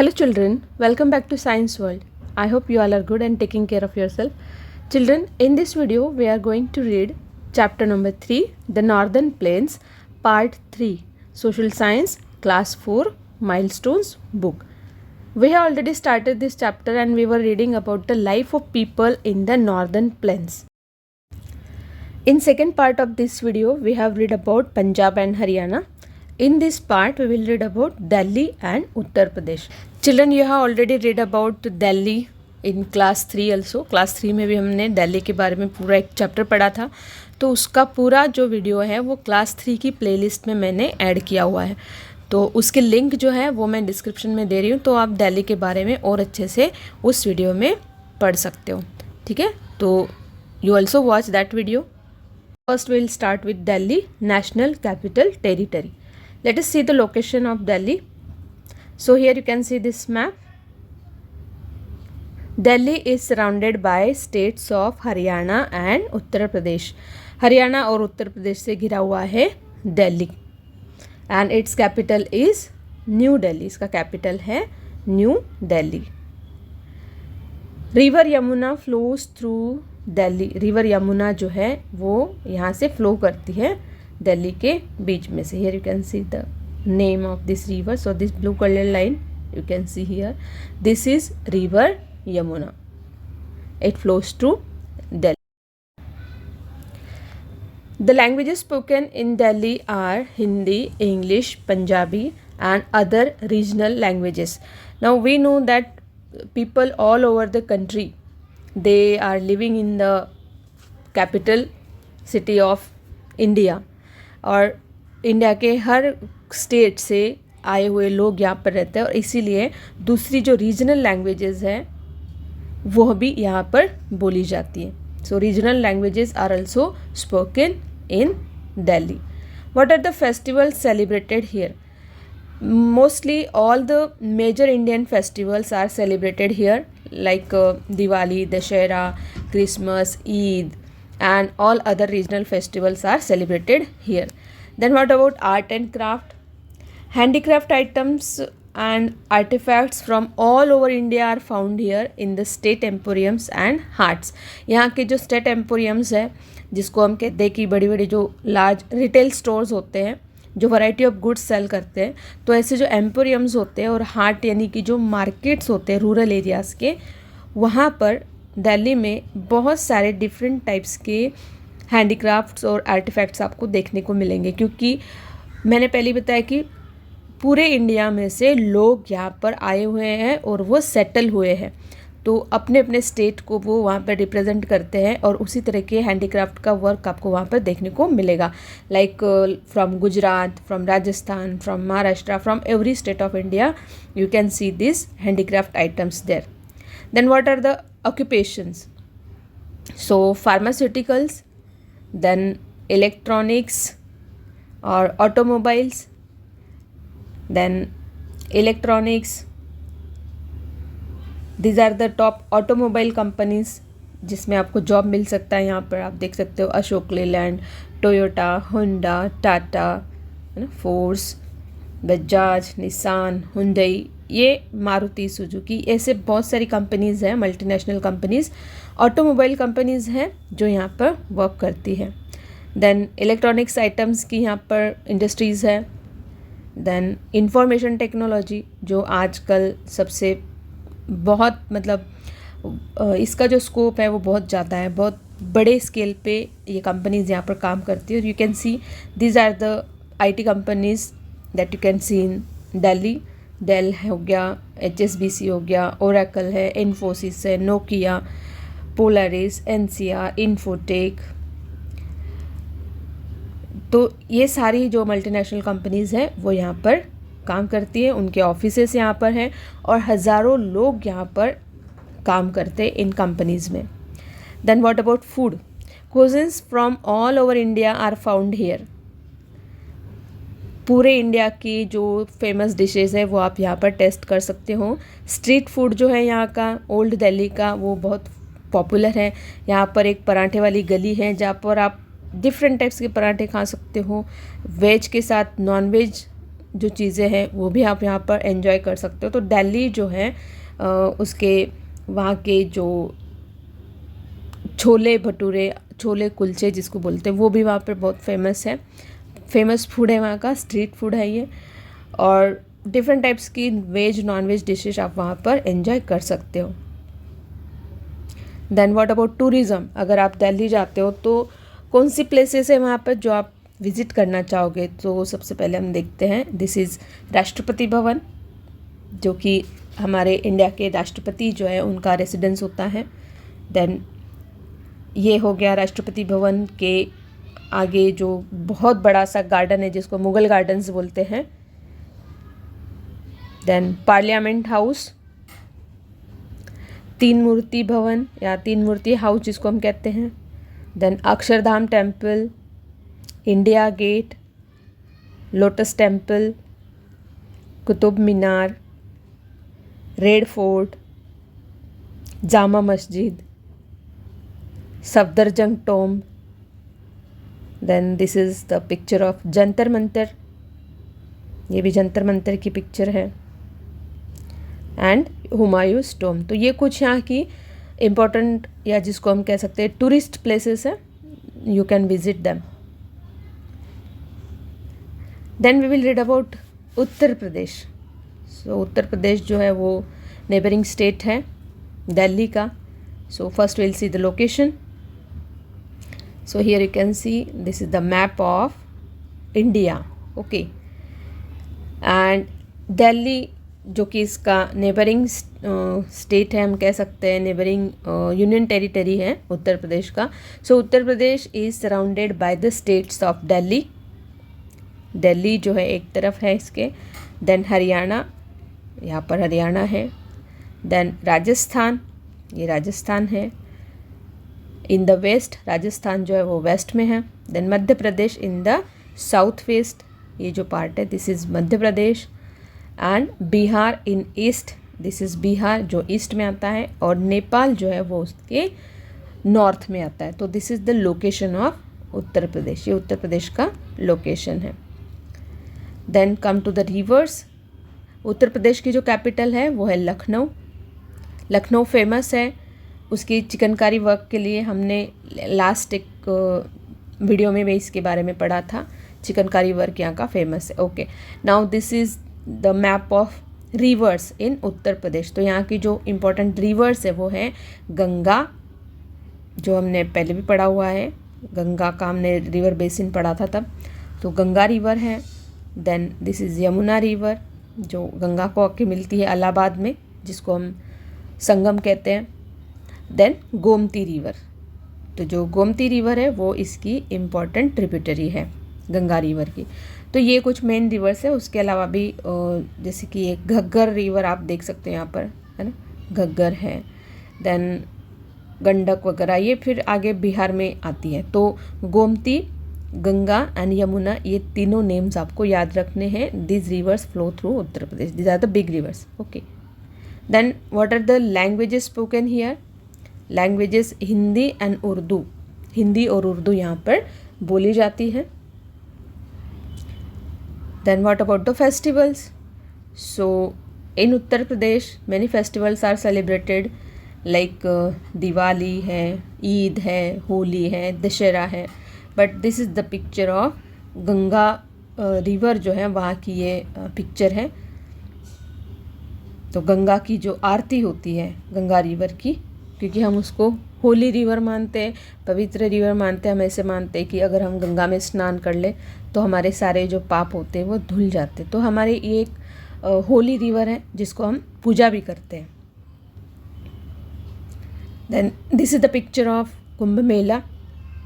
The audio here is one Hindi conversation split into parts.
Hello children, welcome back to Science World. I hope you all are good and taking care of yourself. Children, in this video we are going to read chapter number 3, The Northern Plains, part 3, Social Science, class 4, Milestones book. We have already started this chapter and we were reading about the life of people in the Northern Plains. In second part of this video, we have read about Punjab and Haryana. In this part, we will read about Delhi and Uttar Pradesh. Children, you have already read about Delhi in class 3 also. Class 3 में भी हमने दिल्ली के बारे में पूरा एक चैप्टर पढ़ा था, तो उसका पूरा जो वीडियो है वो क्लास 3 की प्लेलिस्ट में मैंने ऐड किया हुआ है, तो उसके लिंक जो है वो मैं डिस्क्रिप्शन में दे रही हूँ, तो आप दिल्ली के बारे में और अच्छे से उस वीडियो में पढ़ सकते हो. ठीक है, तो you also watch that video. First we will start with Delhi, National Capital Territory. Let us see the location of Delhi. So here you can see this map. Delhi is surrounded by states of Haryana and Uttar Pradesh. Haryana और उत्तर प्रदेश से घिरा हुआ है Delhi. And its capital is new Delhi. इसका कैपिटल है new Delhi. River Yamuna flows through Delhi. River Yamuna जो है वो यहाँ से फ्लो करती है दिल्ली के बीच में से. Here you can see the name of this river. So this blue colour line you can see here, this is river Yamuna. It flows through Delhi. The languages spoken in Delhi are Hindi, English, Punjabi and other regional languages. Now we know that people all over the country, they are living in the capital city of India, और इंडिया के हर स्टेट से आए हुए लोग यहाँ पर रहते हैं, और इसीलिए दूसरी जो रीजनल लैंग्वेजेस हैं वो भी यहाँ पर बोली जाती हैं. So regional languages are also spoken in Delhi. What are the festivals celebrated here? Mostly all the major Indian festivals are celebrated here, like Diwali, Dashera, Christmas, Eid and all other regional festivals are celebrated here. Then what about art and craft? Handicraft items and artifacts from all over India are found here in the state emporiums and haats. यहाँ के जो state emporiums है, जिसको हम कहते हैं कि बड़ी बड़ी जो लार्ज रिटेल स्टोर्स होते हैं जो वैरायटी ऑफ गुड्स सेल करते हैं, तो ऐसे जो एम्पोरियम्स होते हैं और हाट यानी कि जो मार्केट्स होते हैं रूरल एरियाज़ के, वहाँ पर दिल्ली में बहुत सारे डिफरेंट टाइप्स के हैंडीक्राफ्ट्स और आर्टिफैक्ट्स आपको देखने को मिलेंगे, क्योंकि मैंने पहले बताया कि पूरे इंडिया में से लोग यहाँ पर आए हुए हैं और वो सेटल हुए हैं, तो अपने अपने स्टेट को वो वहाँ पर रिप्रेजेंट करते हैं, और उसी तरह के हैंडीक्राफ्ट का वर्क आपको वहाँ पर देखने को मिलेगा. Like from Gujarat, from Rajasthan, from Maharashtra, from every state of India you can see this handicraft items there. Then what are the occupations? So pharmaceuticals, then electronics और automobiles, then electronics. These are the top automobile companies जिसमें आपको जॉब मिल सकता है. यहाँ पर आप देख सकते हो Ashok Leyland, Toyota, Honda, Tata, force, Bajaj, Nissan, Hyundai, ये मारुति सुजुकी, ऐसे बहुत सारी कंपनीज़ हैं, मल्टीनेशनल कंपनीज़, ऑटोमोबाइल कंपनीज़ हैं जो यहाँ पर वर्क करती हैं. देन इलेक्ट्रॉनिक्स आइटम्स की यहाँ पर इंडस्ट्रीज़ है. देन इंफॉर्मेशन टेक्नोलॉजी, जो आजकल सबसे बहुत मतलब इसका जो स्कोप है वो बहुत ज़्यादा है, बहुत बड़े स्केल पे ये कंपनीज़ यहाँ पर काम करती है. और you can see these are the IT companies that you can see in Delhi. Dell हो गया, HSBC हो गया, ओरेकल है, इन्फोसिस है, नोकिया, पोलारिस, एनसीआर, इन्फोटेक. तो ये सारी जो मल्टीनेशनल कंपनीज़ हैं वो यहाँ पर काम करती है, उनके ऑफिसेस यहाँ पर हैं और हज़ारों लोग यहाँ पर काम करते हैं इन कंपनीज़ में. Then what about food? Cuisines from all over India are found here. पूरे इंडिया की जो फेमस डिशेज़ है वो आप यहाँ पर टेस्ट कर सकते हो. स्ट्रीट फूड जो है यहाँ का, ओल्ड दिल्ली का, वो बहुत पॉपुलर है. यहाँ पर एक पराठे वाली गली है जहाँ पर आप डिफरेंट टाइप्स के पराठे खा सकते हो, वेज के साथ नॉन वेज जो चीज़ें हैं वो भी आप यहाँ पर एंजॉय कर सकते हो। तो दिल्ली जो है उसके वहाँ के जो छोले भटूरे, छोले कुलचे जिसको बोलते हैं, वो भी वहाँ पर बहुत फेमस है। फेमस फूड है वहाँ का, स्ट्रीट फूड है ये। और डिफरेंट टाइप्स की वेज नॉन वेज डिशेज आप वहाँ पर एंजॉय कर सकते हो। देन व्हाट अबाउट टूरिज़्म, अगर आप दिल्ली जाते हो तो कौन सी प्लेसेस है वहाँ पर जो आप विज़िट करना चाहोगे? तो सबसे पहले हम देखते हैं, दिस इज़ राष्ट्रपति भवन, जो कि हमारे इंडिया के राष्ट्रपति जो है उनका रेसिडेंस होता है। देन ये हो गया राष्ट्रपति भवन के आगे जो बहुत बड़ा सा गार्डन है जिसको मुगल गार्डन्स बोलते हैं। देन पार्लियामेंट हाउस, तीन मूर्ति भवन या तीन मूर्ति हाउस जिसको हम कहते हैं। Then Akshardham temple, India gate, lotus temple, Qutub Minar, red fort, Jama Masjid, Safdarjung tomb. Then this is the picture of Jantar Mantar, ये भी जंतर मंतर की पिक्चर है। And Humayun's tomb. तो ये कुछ यहाँ की इम्पोर्टेंट या जिसको हम कह सकते हैं टूरिस्ट प्लेसेस है, you can visit them. Then we will read about Uttar Pradesh. So Uttar Pradesh जो है वो नेबरिंग स्टेट है दिल्ली का। So first will see the location. So here you can see this is the map of India, okay. And Delhi जो कि इसका नेबरिंग स्टेट है, हम कह सकते हैं नेबरिंग यूनियन टेरिटरी है उत्तर प्रदेश का। So Uttar Pradesh is surrounded by the states of Delhi. Delhi जो है एक तरफ है इसके। देन हरियाणा, यहाँ पर हरियाणा है। देन राजस्थान, ये राजस्थान है। इन द वेस्ट, राजस्थान जो है वो वेस्ट में है। Then Madhya Pradesh in the south west, ये जो पार्ट है this is Madhya Pradesh. And Bihar in east, this is Bihar जो ईस्ट में आता है। और नेपाल जो है वो उसके नॉर्थ में आता है। तो this is the location of Uttar Pradesh, ये उत्तर प्रदेश का लोकेशन है। Then come to the rivers. Uttar Pradesh की जो कैपिटल है वो है लखनऊ। लखनऊ फेमस है उसकी चिकनकारी वर्क के लिए। हमने लास्ट एक वीडियो में भी इसके बारे में पढ़ा था। चिकनकारी वर्क यहाँ का फेमस है, okay. Now this is the map of rivers in Uttar Pradesh. तो यहाँ की जो इम्पोर्टेंट रिवर्स है वो है गंगा, जो हमने पहले भी पढ़ा हुआ है। गंगा का हमने रिवर बेसिन पढ़ा था तब, तो गंगा रिवर है। Then this is Yamuna river, जो गंगा को आके मिलती है इलाहाबाद में, जिसको हम संगम कहते हैं। देन गोमती रिवर, तो जो गोमती रिवर है वो इसकी इम्पॉर्टेंट ट्रिब्यूटरी है गंगा रिवर की। तो ये कुछ मेन रिवर्स है। उसके अलावा भी जैसे कि एक घग्गर रिवर आप देख सकते हैं यहाँ पर, है ना, घग्गर है। देन गंडक वगैरह, ये फिर आगे बिहार में आती है। तो गोमती, गंगा एंड यमुना, ये तीनों नेम्स आपको याद रखने हैं। This rivers flow through Uttar Pradesh, this are the big rivers, okay. Then what are the languages spoken here? Languages Hindi and Urdu, Hindi और उर्दू यहाँ पर बोली जाती है। Then what about the festivals? So in Uttar Pradesh many festivals are celebrated like Diwali है, ईद है, होली है, दशहरा है। But this is the picture of Ganga river जो है वहाँ की ये पिक्चर है। तो गंगा की जो आरती होती है गंगा रिवर की, क्योंकि हम उसको होली रिवर मानते हैं, पवित्र रिवर मानते हैं। हम ऐसे मानते हैं कि अगर हम गंगा में स्नान कर ले तो हमारे सारे जो पाप होते हैं वो धुल जाते। तो हमारे ये एक होली रिवर है जिसको हम पूजा भी करते हैं। Then this is the picture of Kumbh Mela,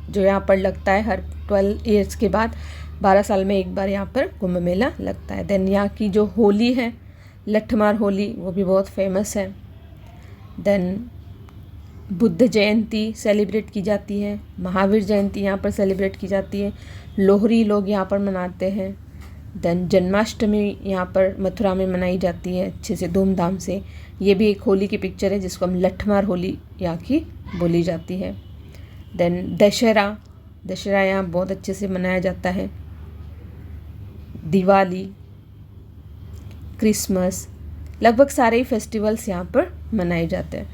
जो यहाँ पर लगता है हर 12 ईयर्स के बाद, 12 साल में एक बार यहाँ पर कुंभ मेला लगता है। देन यहाँ की जो होली है, लठमार होली, वो भी बहुत फेमस है। देन बुद्ध जयंती सेलिब्रेट की जाती है, महावीर जयंती यहाँ पर सेलिब्रेट की जाती है, लोहरी लोग यहाँ पर मनाते हैं। देन जन्माष्टमी यहाँ पर मथुरा में मनाई जाती है अच्छे से धूमधाम से। ये भी एक होली की पिक्चर है जिसको हम लठमार होली यहाँ की बोली जाती है। देन दशहरा, दशहरा यहाँ बहुत अच्छे से मनाया जाता है। दिवाली, क्रिसमस, लगभग सारे ही फेस्टिवल्स यहाँ पर मनाए जाते हैं.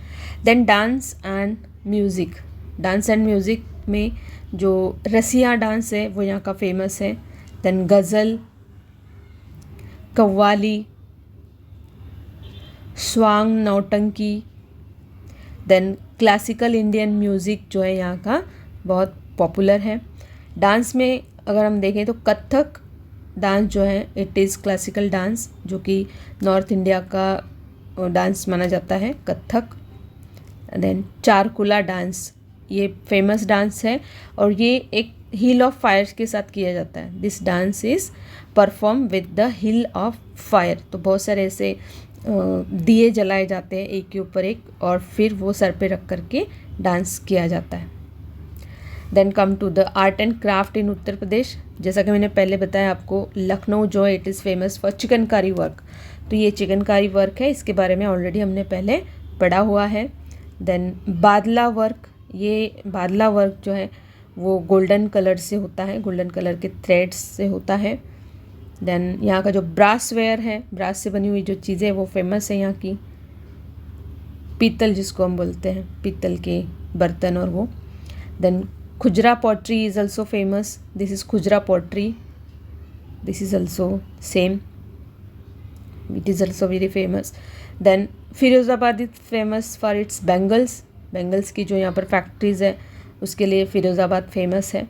Then dance and music. Dance and music में जो रसिया डांस है वो यहाँ का फेमस है. देन गज़ल, कव्वाली, स्वांग, नौटंकी. देन क्लासिकल इंडियन म्यूज़िक जो है यहाँ का बहुत पॉपुलर है. डांस में अगर हम देखें तो कथक डांस जो है इट इज़ क्लासिकल डांस, जो कि नॉर्थ इंडिया का डांस माना जाता है, कथक. देन चारकुला डांस, ये फेमस डांस है और ये एक हिल ऑफ फायर के साथ किया जाता है. This dance is perform with the hill of fire. तो बहुत सारे ऐसे दिए जलाए जाते हैं एक के ऊपर एक और फिर वो सर पे रख करके डांस किया जाता है. Then come to the art and craft in Uttar Pradesh. जैसा कि मैंने पहले बताया आपको, लखनऊ जो है it is famous for chikankari work. तो ये चिकनकारी वर्क है, इसके बारे में ऑलरेडी हमने पहले पढ़ा हुआ है. देन बादला वर्क, ये बादला वर्क जो है वो गोल्डन कलर से होता है, गोल्डन कलर के थ्रेड्स से होता है. देन यहाँ का जो ब्रास वेयर है, ब्रास से बनी हुई जो चीज़ें वो फेमस है यहाँ की. पीतल जिसको हम बोलते हैं, पीतल के बर्तन और वो. Then खुजरा pottery is also famous. This is खुजरा pottery. This is also same, it is also very famous. Then Firozabad is famous for it's bangles. Bangles की जो यहाँ पर फैक्ट्रीज़ है उसके लिए फिरोज़ाबाद फेमस है.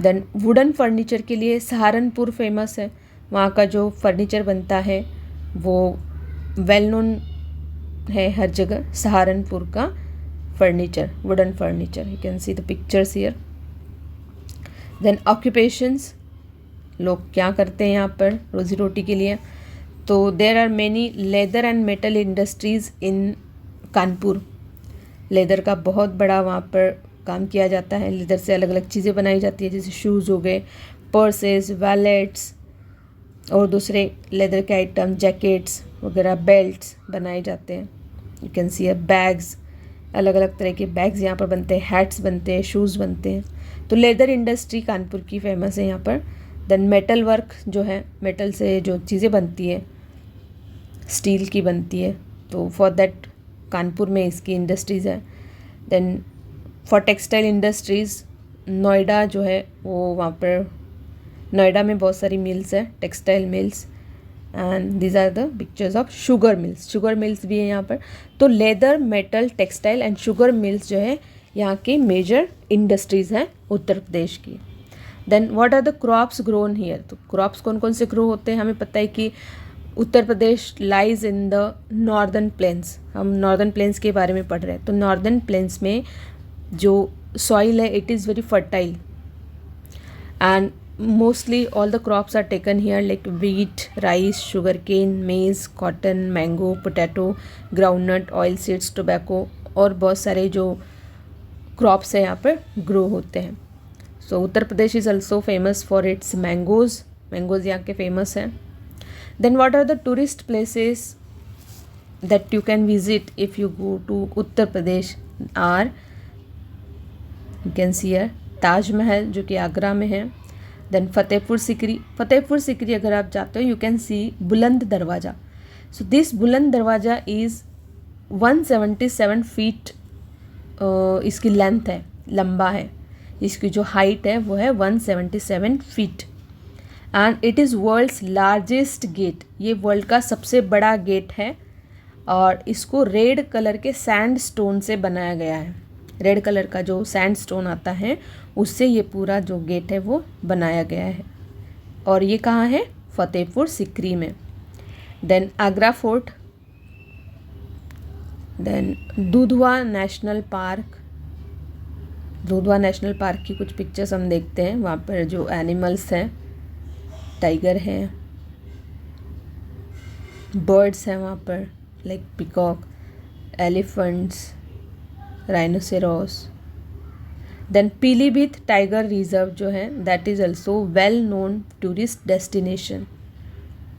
देन वुडन फर्नीचर के लिए सहारनपुर फेमस है. वहाँ का जो फर्नीचर बनता है वो वेल नोन है हर जगह, सहारनपुर का furniture, wooden furniture. You can see the pictures here. Then occupations, लोग क्या करते हैं यहाँ पर रोज़ी रोटी के लिए. तो there are many leather and metal industries in Kanpur. Leather का बहुत बड़ा वहाँ पर काम किया जाता है. लेदर से अलग अलग चीज़ें बनाई जाती है, जैसे शूज़ हो गए, पर्सेस, वैलेट्स और दूसरे लेदर के आइटम, जैकेट्स वगैरह, बेल्ट्स बनाए जाते हैं. You can C a bags, अलग अलग तरह के बैग्स यहाँ पर बनते हैं, हैट्स बनते हैं, शूज़ बनते हैं. तो लेदर इंडस्ट्री कानपुर की फेमस है यहाँ पर. देन मेटल वर्क जो है, मेटल से जो चीज़ें बनती है, स्टील की बनती है, तो फॉर दैट कानपुर में इसकी इंडस्ट्रीज़ है. Then for textile industries, Noida जो है वो वहाँ पर, नोएडा में बहुत सारी मिल्स है, textile mills. And these are the pictures of sugar mills. Sugar mills भी है यहाँ पर. तो leather, metal, textile and sugar mills जो है यहाँ की मेजर इंडस्ट्रीज़ हैं उत्तर प्रदेश की. Then what are the crops grown here. तो क्रॉप्स कौन कौन से ग्रो होते हैं, हमें पता है कि Uttar Pradesh lies in the northern plains. हम नॉर्दर्न प्लेन्स के बारे में पढ़ रहे हैं. तो नॉर्दर्न प्लेन्स में जो सॉइल है it is very fertile and mostly all the crops are taken here like wheat, rice, sugarcane, maize, cotton, mango, potato, groundnut, oil seeds, tobacco और बहुत सारे जो क्रॉप्स है यहाँ पर ग्रो होते हैं. So Uttar Pradesh is also famous for its mangoes. Mangoes यहाँ के फेमस हैं. Then what are the tourist places that you can visit if you go to Uttar Pradesh are, you can see here Taj Mahal जो कि आगरा में है. देन फतेहपुर सिकरी. फतेहपुर सिकरी अगर आप जाते हो यू कैन सी बुलंद दरवाज़ा. सो दिस बुलंद दरवाज़ा इज़ 177 फीट इसकी लेंथ है, लंबा है. इसकी जो हाइट है वो है 177 feet. And it is world's largest gate. ये वर्ल्ड का सबसे बड़ा गेट है और इसको रेड कलर के सैंड स्टोन से बनाया गया है. रेड कलर का जो सैंड स्टोन आता है उससे ये पूरा जो गेट है वो बनाया गया है. और ये कहाँ है, फतेहपुर सिकरी में. Then Agra fort. Then Dudhwa national park. Dudhwa national park की कुछ पिक्चर्स हम देखते हैं. वहाँ पर जो एनिमल्स हैं, टाइगर हैं, बर्ड्स हैं वहाँ पर like peacock, elephants, rhinoceros. Then Pilibhit tiger reserve जो है that is also well known tourist destination.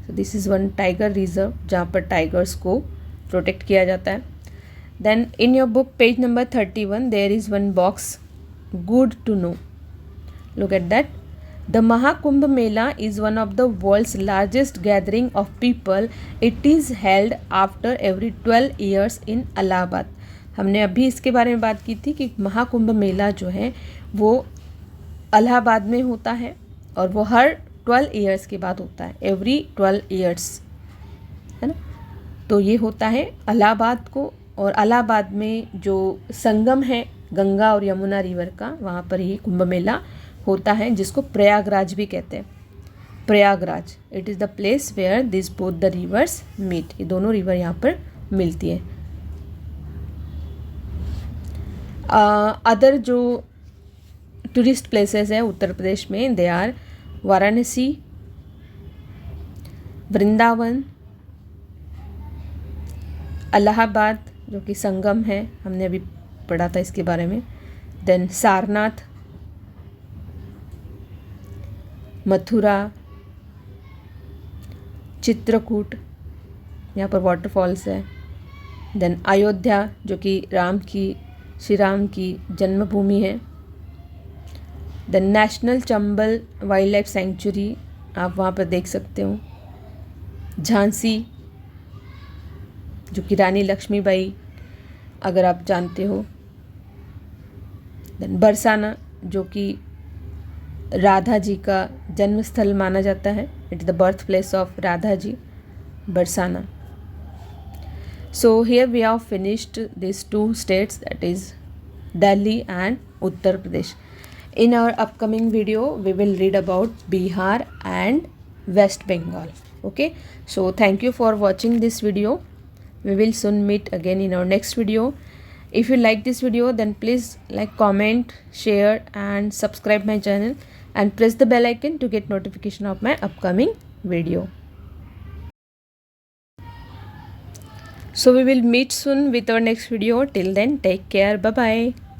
So this is one tiger reserve जहाँ पर टाइगर्स को प्रोटेक्ट किया जाता है. Then in your book page number 31 there is one box, good to know. Look at that. The Mahakumbh Mela is one of the world's largest gathering of people. It is held after every 12 years in Allahabad. हमने अभी इसके बारे में बात की थी कि महाकुंभ मेला जो है वो इलाहाबाद में होता है और वो हर 12 ईयर्स के बाद होता है, एवरी 12 ईयर्स, है ना। तो ये होता है इलाहाबाद को, और इलाहाबाद में जो संगम है गंगा और यमुना रिवर का, वहाँ पर ही कुंभ मेला होता है, जिसको प्रयागराज भी कहते हैं। Prayagraj, it is the place where this both the rivers meet, ये दोनों रिवर यहाँ पर मिलती है। अदर जो टूरिस्ट प्लेसेस है उत्तर प्रदेश में, दे आर वाराणसी, वृंदावन, इलाहाबाद जो कि संगम है, हमने अभी पढ़ा था इसके बारे में, देन सारनाथ, मथुरा, चित्रकूट, यहाँ पर वाटरफॉल्स है, देन अयोध्या जो कि श्री राम की जन्मभूमि है, then national Chambal wildlife sanctuary आप वहाँ पर देख सकते हो, झांसी जो कि रानी लक्ष्मीबाई अगर आप जानते हो, देन बरसाना जो कि राधा जी का जन्म स्थल माना जाता है, it is the birth place of Radha ji, Barsana. So here we have finished these two states, that is Delhi and Uttar Pradesh. In our upcoming video we will read about Bihar and West Bengal. Okay, so thank you for watching this video. We will soon meet again in our next video. If you like this video, then please like, comment, share and subscribe my channel and press the bell icon to get notification of my upcoming video. So we will meet soon with our next video. Till then, take care. Bye bye.